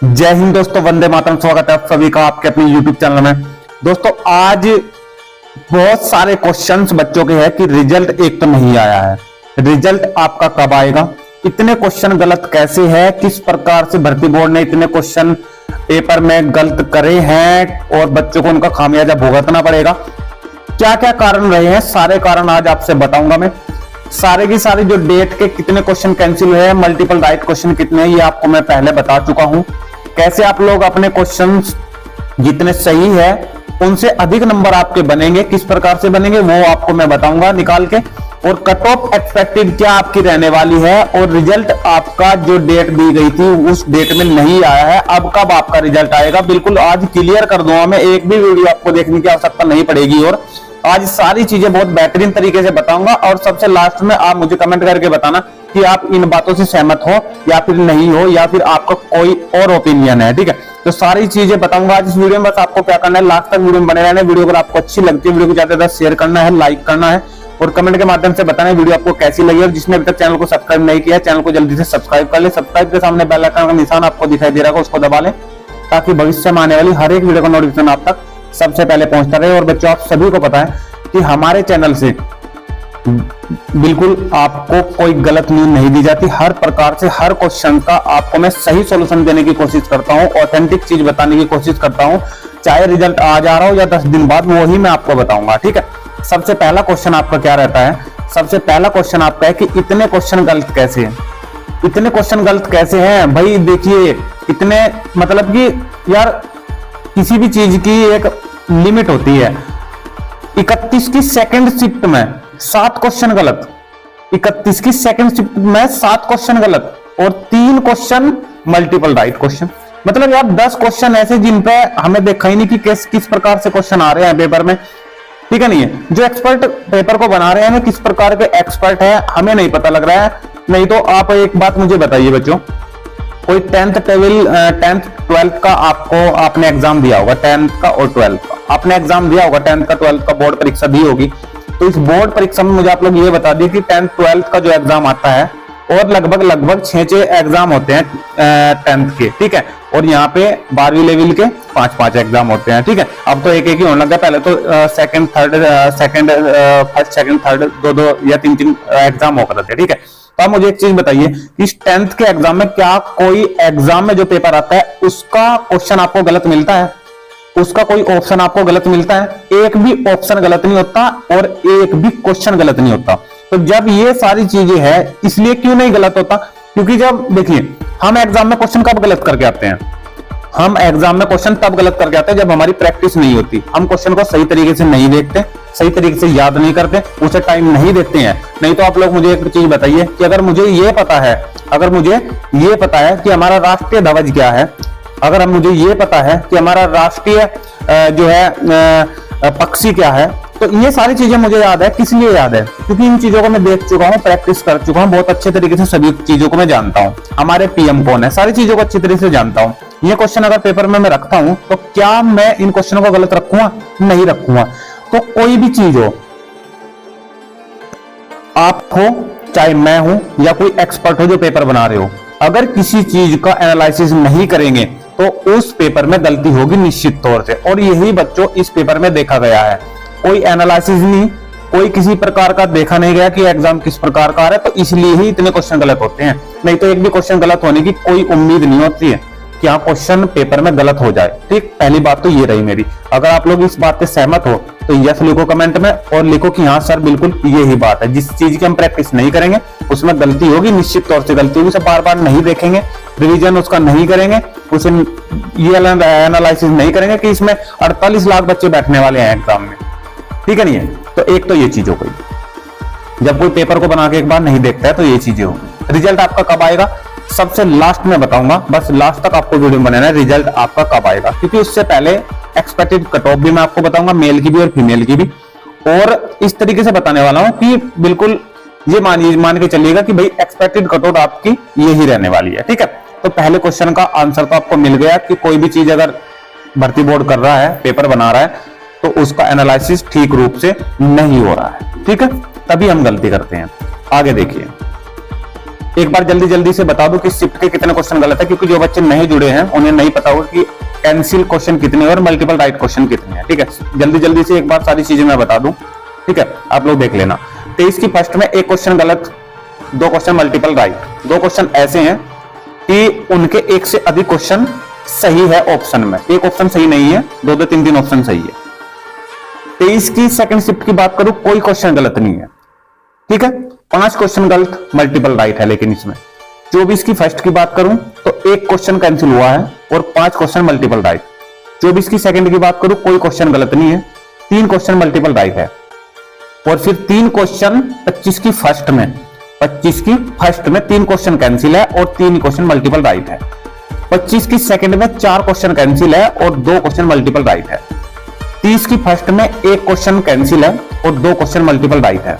जय हिंद दोस्तों, वंदे मातरम। स्वागत है आप सभी का आपके अपने YouTube चैनल में। दोस्तों आज बहुत सारे क्वेश्चंस बच्चों के हैं कि रिजल्ट एक तो नहीं आया है, रिजल्ट आपका कब आएगा, इतने क्वेश्चन गलत कैसे है, किस प्रकार से भर्ती बोर्ड ने इतने क्वेश्चन पेपर में गलत करे हैं और बच्चों को उनका खामियाजा भुगतना पड़ेगा, क्या क्या कारण रहे हैं, सारे कारण आज आपसे बताऊंगा मैं। सारे की सारी जो डेट के कितने क्वेश्चन कैंसिल हुए हैं, मल्टीपल राइट क्वेश्चन कितने हैं, ये आपको मैं पहले बता चुका हूं। कैसे आप लोग अपने क्वेश्चंस जितने सही है उनसे अधिक नंबर आपके बनेंगे, किस प्रकार से बनेंगे वो आपको मैं बताऊंगा निकाल के। और कट ऑफ एक्सपेक्टेड क्या आपकी रहने वाली है, और रिजल्ट आपका जो डेट दी गई थी उस डेट में नहीं आया है, अब कब आपका रिजल्ट आएगा, बिल्कुल आज क्लियर कर दूंगा मैं। एक भी वीडियो आपको देखने की आवश्यकता नहीं पड़ेगी और आज सारी चीजें बहुत बेहतरीन तरीके से बताऊंगा। और सबसे लास्ट में आप मुझे कमेंट करके बताना कि आप इन बातों से सहमत हो या फिर नहीं हो, या फिर आपका कोई और ओपिनियन है, ठीक है। तो सारी चीजें बताऊंगा आज इस वीडियो में। बस आपको क्या करना है, लास्ट तक वीडियो में बने रहना है। वीडियो अगर आपको अच्छी लगती है, वीडियो को ज्यादा से ज्यादा शेयर करना है, लाइक करना है और कमेंट के माध्यम से बताना है वीडियो आपको कैसी लगी। और जिसने अभी तक चैनल को सब्सक्राइब नहीं किया, चैनल को जल्दी से सब्सक्राइब कर ले। सब्सक्राइब के सामने बेल आइकन का निशान आपको दिखाई दे रहा है, उसको दबा लें ताकि भविष्य में आने वाली हर एक वीडियो का नोटिफिकेशन आप तक सबसे पहले पहुंचता रहे। और बच्चों, आप सभी को पता है कि हमारे चैनल से बिल्कुल आपको कोई गलत न्यूज नहीं दी जाती। हर प्रकार से हर क्वेश्चन का आपको मैं सही सॉल्यूशन देने की कोशिश करता हूं, ऑथेंटिक चीज बताने की कोशिश करता हूं। चाहे रिजल्ट आ जा रहा हो या 10 दिन बाद, वो ही मैं आपको बताऊंगा, ठीक है। सबसे पहला क्वेश्चन आपका क्या रहता है, सबसे पहला क्वेश्चन आपका है कि इतने क्वेश्चन गलत कैसे हैं। इतने क्वेश्चन गलत कैसे हैं भाई? देखिए इतने, मतलब कि यार किसी भी चीज की एक लिमिट होती है। 31 की सेकंड शिफ्ट में 7 क्वेश्चन गलत, 31 की सेकंड शिफ्ट में 7 क्वेश्चन गलत और 3 क्वेश्चन मल्टीपल राइट क्वेश्चन। मतलब यार 10 क्वेश्चन ऐसे जिन पे हमें देखा ही नहीं कि किस प्रकार से क्वेश्चन आ रहे हैं पेपर में, ठीक है। नहीं है जो एक्सपर्ट पेपर को बना रहे हैं, किस प्रकार के एक्सपर्ट है हमें नहीं पता लग रहा है। नहीं तो आप एक बात मुझे बताइए बच्चों, कोई 10th 12th का आपने एग्जाम दिया होगा, 10th का और 12th का आपने एग्जाम दिया होगा, 10th का 12th का बोर्ड परीक्षा दी होगी। तो इस बोर्ड परीक्षा में मुझे आप लोग ये बता दिए कि 10th 12th का जो एग्जाम आता है और लगभग 6 एग्जाम होते हैं 10th के, ठीक है। और यहाँ पे 12वीं लेवल के 5 एग्जाम होते हैं, ठीक है। अब तो एक ही होने लगा, पहले तो फर्स्ट सेकंड थर्ड 2 या 3 एग्जाम होकर थे, ठीक है। तो आप मुझे एक चीज बताइए कि इस 10th के एग्जाम में क्या कोई एग्जाम में जो पेपर आता है उसका क्वेश्चन आपको गलत मिलता है, उसका कोई ऑप्शन आपको गलत मिलता है? एक भी ऑप्शन गलत नहीं होता और एक भी क्वेश्चन गलत नहीं होता। तो जब ये सारी चीजें हैं, इसलिए क्यों नहीं गलत होता? क्योंकि जब देखिए हम एग्जाम में क्वेश्चन कब गलत करके आते हैं, हम एग्जाम में क्वेश्चन तब गलत करके आते हैं जब हमारी प्रैक्टिस नहीं होती, हम क्वेश्चन को सही तरीके से नहीं देखते, सही तरीके से याद नहीं करते, उसे टाइम नहीं देते हैं। नहीं तो आप लोग मुझे एक चीज बताइए कि अगर मुझे ये पता है, कि हमारा राष्ट्रीय ध्वज क्या है, अगर मुझे ये पता है कि हमारा राष्ट्रीय जो है पक्षी क्या है, तो ये सारी चीजें मुझे याद है। किस लिए याद है? क्योंकि इन चीजों को मैं देख चुका हूँ, प्रैक्टिस कर चुका हूँ, बहुत अच्छे तरीके से सभी चीजों को मैं जानता हूँ। हमारे पीएम कौन है, सारी चीजों को अच्छी तरीके से जानता हूँ। ये क्वेश्चन अगर पेपर में मैं रखता हूं तो क्या मैं इन क्वेश्चनों को गलत रखूंगा? नहीं रखूंगा। तो कोई भी चीज हो, आप हो चाहे मैं हूं या कोई एक्सपर्ट हो जो पेपर बना रहे हो, अगर किसी चीज का एनालिसिस नहीं करेंगे तो उस पेपर में गलती होगी निश्चित तौर से। और यही बच्चों इस पेपर में देखा गया है। कोई एनालिसिस नहीं, कोई किसी प्रकार का देखा नहीं गया कि एग्जाम किस प्रकार का आ रहा है, तो इसलिए ही इतने क्वेश्चन गलत होते हैं। नहीं तो एक भी क्वेश्चन गलत होने की कोई उम्मीद नहीं होती है कि हाँ क्वेश्चन पेपर में गलत हो जाए, ठीक। पहली बात तो ये रही मेरी। अगर आप लोग इस बात से सहमत हो तो यस लिखो कमेंट में और लिखो कि हाँ सर बिल्कुल यही बात है। जिस चीज की हम प्रैक्टिस नहीं करेंगे उसमें गलती होगी, निश्चित तौर से गलती होगी। उसे बार बार नहीं देखेंगे, रिवीजन उसका नहीं करेंगे, उसे ये एनालिसिस नहीं करेंगे कि इसमें 48 लाख बच्चे बैठने वाले हैं एग्जाम में, ठीक है। नहीं है तो एक तो ये चीज हो गई। जब कोई पेपर को बना के एक बार नहीं देखता है तो ये चीजें होंगी। रिजल्ट आपका कब आएगा सबसे लास्ट में बताऊंगा, बस लास्ट तक आपको वीडियो बनाना है। रिजल्ट आपका कब आएगा, क्योंकि उससे पहले एक्सपेक्टेड कट ऑफ भी मैं आपको बताऊंगा, मेल की भी और फीमेल की भी। और इस तरीके से बताने वाला हूं कि बिल्कुल ये मान के चलिएगा कि भाई एक्सपेक्टेड कट ऑफ आपकी यही रहने वाली है, ठीक है। तो पहले क्वेश्चन का आंसर तो आपको मिल गया कि कोई भी चीज अगर भर्ती बोर्ड कर रहा है, पेपर बना रहा है, तो उसका एनालिसिस ठीक रूप से नहीं हो रहा है, ठीक है, तभी हम गलती करते हैं। आगे देखिए एक बार जल्दी जल्दी से बता दूं कि शिफ्ट के कितने क्वेश्चन गलत है, क्योंकि जो बच्चे नहीं जुड़े हैं उन्हें नहीं पता होगा कि कैंसिल क्वेश्चन कितने और मल्टीपल राइट क्वेश्चन कितने हैं। ठीक है, जल्दी जल्दी से एक बार सारी चीजें मैं बता दूं। ठीक है, आप लोग देख लेना। 23 की फर्स्ट में एक क्वेश्चन गलत, 2 क्वेश्चन मल्टीपल राइट। 2 क्वेश्चन ऐसे हैं कि उनके एक से अधिक क्वेश्चन सही है ऑप्शन में, एक ऑप्शन सही नहीं है, 2-2 3-3 ऑप्शन सही है। 23 की सेकंड शिफ्ट की बात करूं, कोई क्वेश्चन गलत नहीं है। ठीक है, 5 क्वेश्चन गलत, मल्टीपल राइट है लेकिन इसमें। 24 की फर्स्ट की बात करूं तो एक क्वेश्चन कैंसिल हुआ है और 5 क्वेश्चन मल्टीपल राइट। 24 की सेकंड की बात करूं, कोई क्वेश्चन गलत नहीं है, 3 क्वेश्चन मल्टीपल राइट है। और फिर 3 क्वेश्चन 25 की फर्स्ट में, 25 की फर्स्ट में 3 क्वेश्चन कैंसिल है और 3 क्वेश्चन मल्टीपल राइट है। 25 की सेकंड में 4 क्वेश्चन कैंसिल है और 2 क्वेश्चन मल्टीपल राइट है। 30 की फर्स्ट में 1 क्वेश्चन कैंसिल है और 2 क्वेश्चन मल्टीपल राइट है।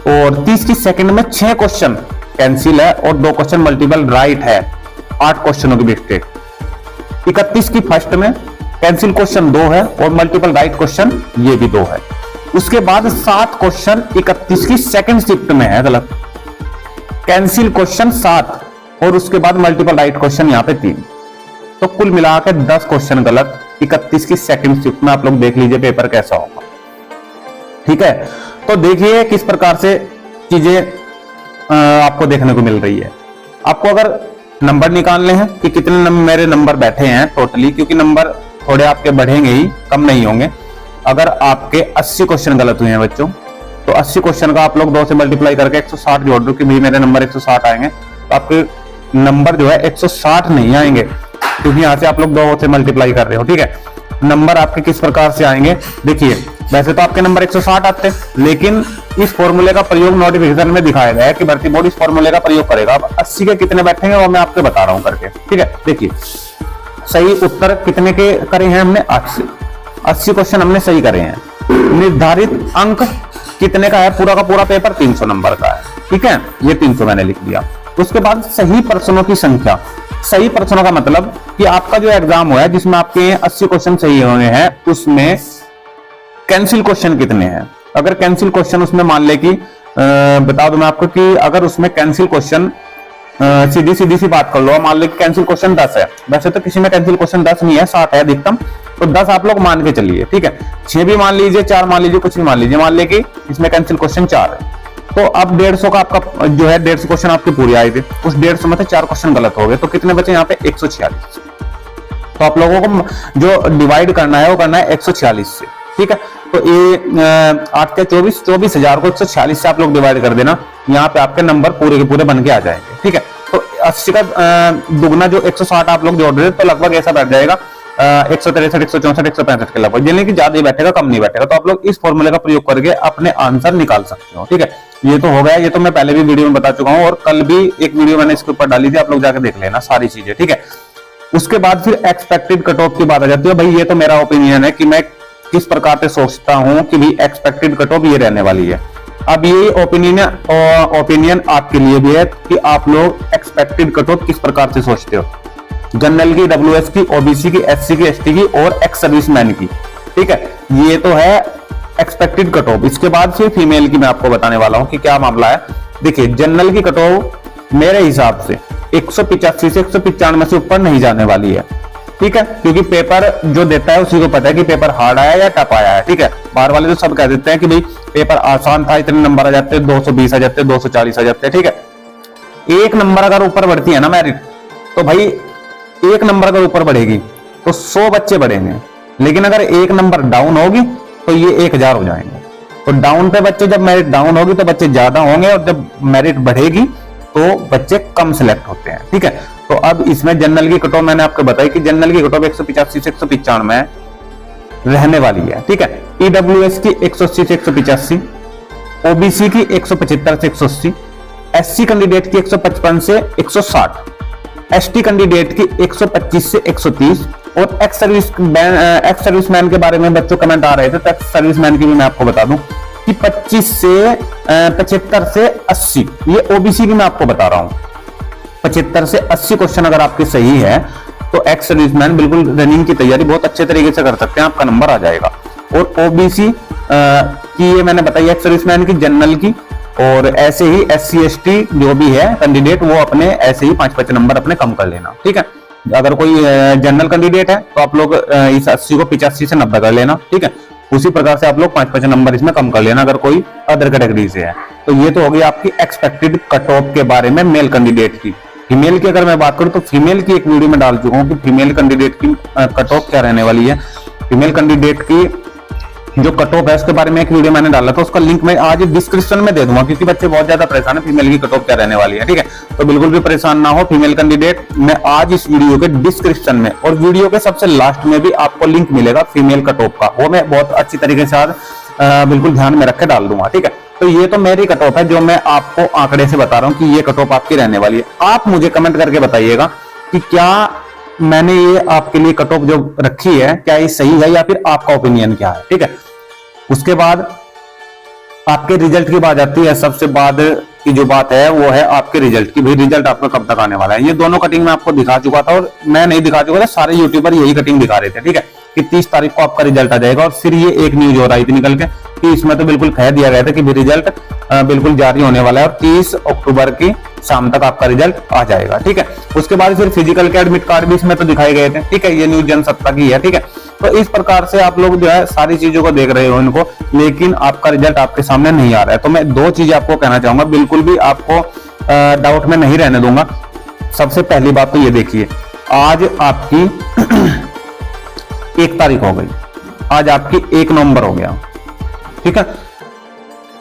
और 30 की सेकंड में 6 क्वेश्चन कैंसिल है और 2 क्वेश्चन मल्टीपल राइट है, 8 क्वेश्चनों की मिस्टेक। 31 की फर्स्ट में कैंसिल क्वेश्चन 2 है और मल्टीपल राइट क्वेश्चन ये भी 2 है। उसके बाद 7 क्वेश्चन 31 की सेकंड शिफ्ट में है गलत, कैंसिल क्वेश्चन 7 और उसके बाद मल्टीपल राइट क्वेश्चन यहां पे 3। तो कुल मिलाकर 10 क्वेश्चन गलत 31 की सेकंड शिफ्ट में। आप लोग देख लीजिए पेपर कैसा होगा। ठीक है, तो देखिए किस प्रकार से चीजें आपको देखने को मिल रही है। आपको अगर नंबर निकालने हैं कि कितने मेरे नंबर बैठे हैं टोटली, क्योंकि नंबर थोड़े आपके बढ़ेंगे ही, कम नहीं होंगे। अगर आपके 80 क्वेश्चन गलत हुए हैं बच्चों, तो 80 क्वेश्चन का आप लोग 2 से मल्टीप्लाई करके 160 जोड़ दो कि भाई मेरे नंबर 160 आएंगे, तो आपके नंबर जो है 160 नहीं आएंगे, क्योंकि यहां से आप लोग 2 से मल्टीप्लाई कर रहे हो। ठीक है, नंबर आपके किस प्रकार से आएंगे देखिए। वैसे तो आपके नंबर 160 आते हैं, लेकिन इस फॉर्मूले का प्रयोग नोटिफिकेशन में दिखाया गया है कि भर्ती बोर्ड इस फॉर्मूले का प्रयोग करेगा। अब 80 के कितने बैठेंगे वो मैं आपको बता रहा हूं करके। ठीक है, देखिए सही उत्तर कितने के करे हैं हमने, 80 क्वेश्चन हमने सही करे हैं। निर्धारित अंक कितने का है, पूरा का पूरा पेपर 300 नंबर का है। ठीक है, ये 300 मैंने लिख दिया। उसके बाद सही प्रश्नों की संख्या, सही प्रश्नों का मतलब कि आपका जो एग्जाम हुआ है जिसमें आपके 80 क्वेश्चन सही हुए हैं, उसमें कैंसिल क्वेश्चन कितने हैं। अगर कैंसिल क्वेश्चन उसमें मान ले कि बता दूं मैं आपको कि अगर उसमें कैंसिल क्वेश्चन सीधी सी बात कर लो, मान लो कि कैंसिल क्वेश्चन 10 है। वैसे तो किसी में कैंसिल क्वेश्चन 10 नहीं है, 60 है अधिकतम, तो 10 आप लोग मान के चलिए। ठीक है, 6 भी मान लीजिए, 4 मान लीजिए, कुछ भी मान लीजिए, मान ले कि इसमें कैंसिल क्वेश्चन 4 है। तो अब 150 का आपका जो है 150 क्वेश्चन आपके पूरे आए थे, उस 150 में से 4 क्वेश्चन गलत हो गए, तो कितने बचे यहाँ पे 146। तो आप लोगों को जो डिवाइड करना है वो करना है 146 से। ठीक है, तो ये 8 के 24, 24,000 को 146 से आप लोग डिवाइड कर देना, यहाँ पे आपके नंबर पूरे के पूरे बन के आ जाएंगे। ठीक है, तो 80 का दुगना जो 160 आप लोग जोड़ रहे तो लगभग ऐसा बैठ जाएगा 163, 164, 165 के लगभग, यानी कि ज्यादा ही बैठेगा, कम नहीं बैठेगा। तो आप लोग इस फॉर्मूले का प्रयोग करके अपने आंसर निकाल सकते हो। ठीक है, ये तो हो गया, ये तो मैं पहले भी वीडियो में बता चुका हूँ और कल भी एक वीडियो मैंने इसके ऊपर डाली थी, आप लोग जाके देख लेना सारी चीजें। ठीक है, उसके बाद फिर एक्सपेक्टेड कट ऑफ की बात आ जाती है। भाई ये तो मेरा ओपिनियन है कि मैं किस प्रकार से सोचता हूं कि भाई एक्सपेक्टेड कट ऑफ ये रहने वाली है। अब ये ओपिनियन आपके लिए भी है कि आप लोग एक्सपेक्टेड कट ऑफ किस प्रकार से सोचते हो। जनरल की, डब्ल्यूएस की, ओबीसी की, एससी की, एसटी की और एक्स सर्विसमैन की। ठीक है, ये तो है एक्सपेक्टेड कट ऑफ। इसके बाद फिर फीमेल की मैं आपको बताने वाला हूं कि क्या मामला है। देखिए जनरल की कट ऑफ मेरे हिसाब से 185 से 195 से ऊपर नहीं जाने वाली है। ठीक है, क्योंकि पेपर जो देता है उसी को पता है कि पेपर हार्ड आया या टफ आया है। ठीक है, बाहर वाले तो सब कह देते हैं कि भाई पेपर आसान था, इतने नंबर आ जाते हैं, 220 आ जाते हैं, 240 आ जाते हैं। ठीक है, एक नंबर अगर ऊपर बढ़ती है ना मेरिट, तो भाई एक नंबर अगर ऊपर बढ़ेगी तो 100 बच्चे बढ़ेंगे, लेकिन अगर एक नंबर डाउन होगी तो ये 1000 हो जाएंगे। तो डाउन पे बच्चे, जब मेरिट डाउन होगी तो बच्चे ज्यादा होंगे और जब मेरिट बढ़ेगी तो बच्चे कम सिलेक्ट होते हैं। ठीक है, तो अब इसमें जनरल की कट ऑफ मैंने आपको बताई कि जनरल की कट ऑफ 185 से 195 रहने वाली है। ठीक है, ईडब्ल्यूएस की 180 से 185, ओबीसी की 175 से 180, एससी कैंडिडेट की 155 से 160, एसटी कैंडिडेट की 125 से 130 और एक्स सर्विसमैन के बारे में बच्चों कमेंट आ रहे थे, तो एक्स सर्विसमैन की भी मैं आपको बता दूं कि 25 से 75 से 80, ये ओबीसी की मैं आपको बता रहा हूं। 75 से 80 क्वेश्चन अगर आपके सही है तो एक्स सर्विसमैन बिल्कुल रनिंग की तैयारी बहुत अच्छे तरीके से कर सकते हैं, आपका नंबर आ जाएगा। और ओबीसी की ये मैंने बताई एक्स सर्विसमैन की, जनरल की और ऐसे ही SC ST जो भी है कैंडिडेट वो अपने ऐसे ही 5-5 नंबर अपने कम कर लेना, ठीक है। अगर कोई जनरल कैंडिडेट है तो आप लोग इस 80 को 85 से 90 कर लेना, ठीक है। उसी प्रकार से आप लोग 5-5 नंबर इसमें कम कर लेना अगर कोई अदर कैटेगरी से है। तो ये तो होगी आपकी एक्सपेक्टेड कट ऑफ के बारे में मेल कैंडिडेट की। फीमेल की अगर मैं बात करूं तो फीमेल की एक वीडियो में डाल चुका हूं कि फीमेल कैंडिडेट की कट ऑफ क्या रहने वाली है। फीमेल कैंडिडेट की जो कट ऑफ है उसके बारे में एक वीडियो मैंने डाला था, उसका लिंक मैं आज डिस्क्रिप्शन में दे दूंगा, क्योंकि बच्चे बहुत ज्यादा परेशान है फीमेल की कट ऑफ क्या रहने वाली है, ठीक है। तो बिल्कुल भी परेशान ना हो फीमेल कैंडिडेट, मैं आज इस वीडियो के डिस्क्रिप्शन में और वीडियो के सबसे लास्ट में भी आपको लिंक मिलेगा फीमेल कट ऑफ का, वो मैं बहुत अच्छी तरीके से आज बिल्कुल ध्यान में रख के डाल दूंगा, ठीक है। तो ये तो मेरी कट ऑफ है जो मैं आपको आंकड़े से बता रहा हूं कि ये कट ऑफ आपकी रहने वाली है। आप मुझे कमेंट करके बताइएगा कि क्या मैंने ये आपके लिए कट ऑफ जो रखी है क्या ये सही है या फिर आपका ओपिनियन क्या है, ठीक है। उसके बाद आपके रिजल्ट की बात आती है। सबसे बाद की जो बात है वो है आपके रिजल्ट की, भाई रिजल्ट आपका कब तक आने वाला है। ये दोनों कटिंग मैं आपको दिखा चुका था, और मैं नहीं दिखा चुका था, सारे यूट्यूबर यही कटिंग दिखा रहे थे, ठीक है, कि 30 तारीख को आपका रिजल्ट आ जाएगा। और फिर ये एक न्यूज हो रही थी निकल के कि इसमें तो बिल्कुल कह दिया गया था कि रिजल्ट बिल्कुल जारी होने वाला है और 30 अक्टूबर की शाम तक आपका रिजल्ट आ जाएगा, ठीक है। उसके बाद फिर फिजिकल के एडमिट कार्ड भी इसमें तो दिखाए गए थे, ठीक है। ये न्यूज जनसत्ता की है, ठीक है। तो इस प्रकार से आप लोग जो है सारी चीजों को देख रहे हो इनको, लेकिन आपका रिजल्ट आपके सामने नहीं आ रहा है। तो मैं दो चीजें आपको कहना चाहूंगा, बिल्कुल भी आपको डाउट में नहीं रहने दूंगा। सबसे पहली बात तो ये देखिए, आज आपकी 1 तारीख हो गई, आज आपकी 1 नवंबर हो गया, ठीक है।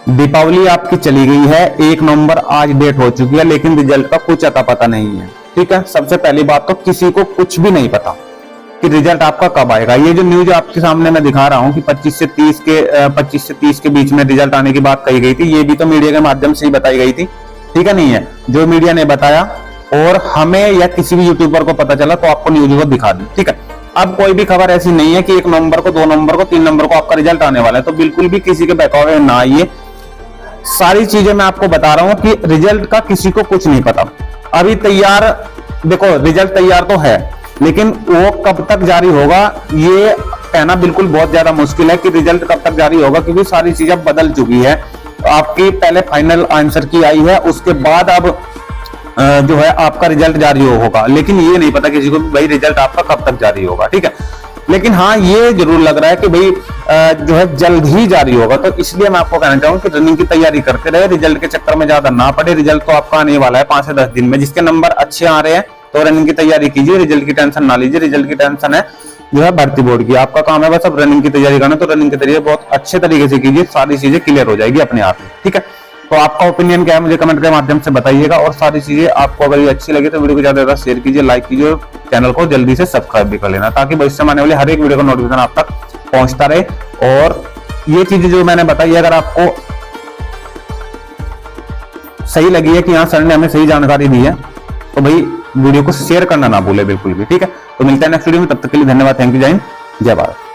दीपावली आपकी चली गई है, 1 नवंबर आज डेट हो चुकी है, लेकिन रिजल्ट का कुछ अता पता नहीं है, ठीक है। सबसे पहली बात तो किसी को कुछ भी नहीं पता कि रिजल्ट आपका कब आएगा। ये जो न्यूज आपके सामने मैं दिखा रहा हूं कि 25 से 30 के बीच में रिजल्ट आने की बात कही गई थी, ये भी तो मीडिया के माध्यम से ही बताई गई थी, ठीक है। नहीं है जो मीडिया ने बताया और हमें या किसी भी यूट्यूबर को पता चला तो आपको न्यूज को दिखा दी, ठीक है। अब कोई भी खबर ऐसी नहीं है कि 1 नवंबर को, 2 नवंबर को, 3 नवंबर को आपका रिजल्ट आने वाला है, तो बिल्कुल भी किसी के बहकावे में ना आइए। सारी चीजें मैं आपको बता रहा हूं कि रिजल्ट का किसी को कुछ नहीं पता। अभी तैयार देखो, रिजल्ट तैयार तो है, लेकिन वो कब तक जारी होगा ये कहना बिल्कुल बहुत ज्यादा मुश्किल है कि रिजल्ट कब तक जारी होगा, क्योंकि सारी चीजें बदल चुकी है। आपकी पहले फाइनल आंसर की आई है, उसके बाद अब जो है आपका रिजल्ट जारी होगा, लेकिन ये नहीं पता किसी को भाई रिजल्ट आपका कब तक जारी होगा, ठीक है। लेकिन हाँ ये जरूर लग रहा है कि भाई जो है जल्द ही जारी होगा। तो इसलिए मैं आपको कहना चाहूंगा कि रनिंग की तैयारी करते रहे, रिजल्ट के चक्कर में ज्यादा ना पड़े। रिजल्ट तो आपका आने वाला है 5 से 10 दिन में, जिसके नंबर अच्छे आ रहे हैं तो रनिंग की तैयारी कीजिए, रिजल्ट की टेंशन ना लीजिए। रिजल्ट की टेंशन है जो है भर्ती बोर्ड की, आपका काम है बस अब रनिंग की तैयारी करना। तो रनिंग की तैयारी बहुत अच्छे तरीके से कीजिए, सारी चीजें क्लियर हो जाएगी अपने आप में, ठीक है। तो आपका ओपिनियन क्या है मुझे कमेंट के माध्यम से बताइएगा, और सारी चीजें आपको अगर ये अच्छी लगे तो वीडियो को ज्यादा शेयर कीजिए, लाइक कीजिए, चैनल को जल्दी से सब्सक्राइब भी कर लेना, ताकि भविष्य में आने वाले हर एक वीडियो का नोटिफिकेशन आप तक पहुंचता रहे। और ये चीजें जो मैंने बताई अगर आपको सही लगी है कि हाँ सर ने हमें सही जानकारी दी है, तो भाई वीडियो को शेयर करना ना भूले बिल्कुल भी, ठीक है। तो मिलते हैं नेक्स्ट वीडियो में, तब तक के लिए धन्यवाद, थैंक यू, जय हिंद, जय भारत।